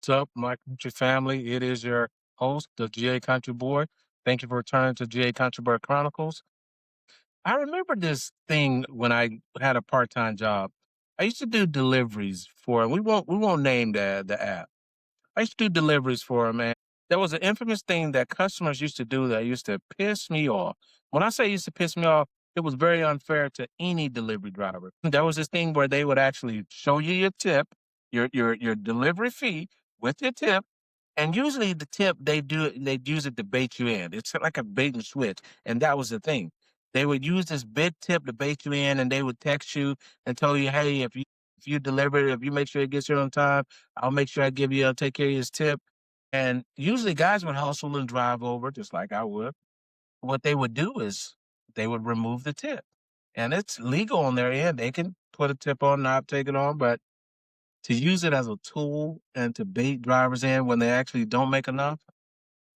What's up, my country family? It is your host, the GA Country Boy. Thank you for returning to GA Country Boy Chronicles. I remember this thing when I had a part-time job. I used to do deliveries for, we won't name the app. I used to do deliveries for them, and there was an infamous thing that customers used to do that used to piss me off. When I say used to piss me off, it was very unfair to any delivery driver. There was this thing where they would actually show you your tip, your delivery fee with your tip, and usually the tip they'd use it to bait you in. It's like a bait and switch, and that was the thing. They would use this big tip to bait you in, and they would text you and tell you, "Hey, if you deliver it, if you make sure it gets here on time, I'll make sure I'll take care of his tip." And usually guys would hustle and drive over just like I would. What they would do is they would remove the tip. And it's legal on their end. They can put a tip on, not take it on, but to use it as a tool and to bait drivers in when they actually don't make enough,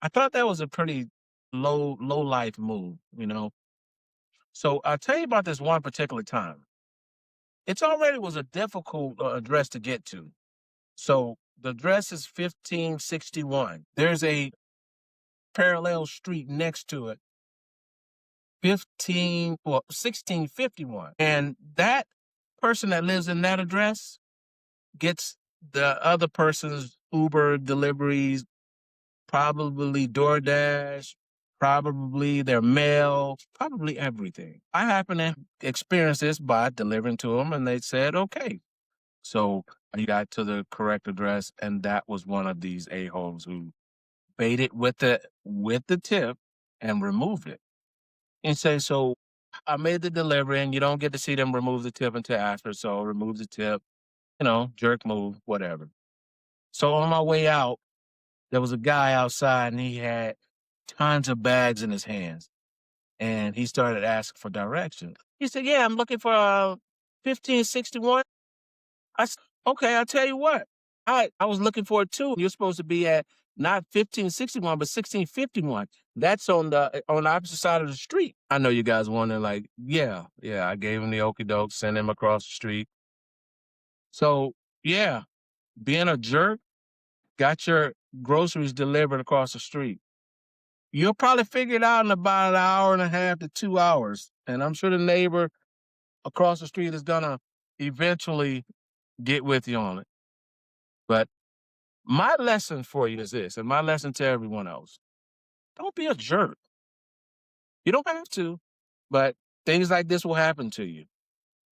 I thought that was a pretty low life move. So I'll tell you about this one particular time. It's already was a difficult address to get to. So the address is 1561. There's a parallel street next to it, 1651. And that person that lives in that address gets the other person's Uber deliveries, probably DoorDash, probably their mail, probably everything. I happen to experience this by delivering to them, and they said, okay. So I got to the correct address, and that was one of these a-holes who baited with the tip and removed it. And say, so I made the delivery, and you don't get to see them remove the tip until after. So remove the tip, jerk move, whatever. So on my way out, there was a guy outside, and he had tons of bags in his hands, and he started asking for directions. He said, "Yeah, I'm looking for 1561." I said, "Okay, I'll tell you what. I was looking for it too. You're supposed to be at not 1561, but 1651. That's on the opposite side of the street." I know you guys wondering, like, yeah. I gave him the okey doke, sent him across the street. So yeah, being a jerk, got your groceries delivered across the street. You'll probably figure it out in about an hour and a half to 2 hours, and I'm sure the neighbor across the street is gonna eventually get with you on it. But my lesson for you is this, and my lesson to everyone else: don't be a jerk. You don't have to, but things like this will happen to you.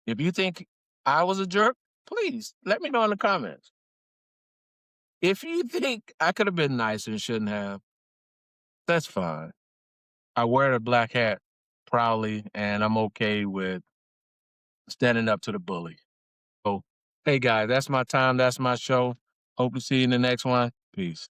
If you think I was a jerk, please let me know in the comments. If you think I could have been nicer and shouldn't have, that's fine. I wear the black hat proudly, and I'm okay with standing up to the bully. So, hey guys, that's my time. That's my show. Hope to see you in the next one. Peace.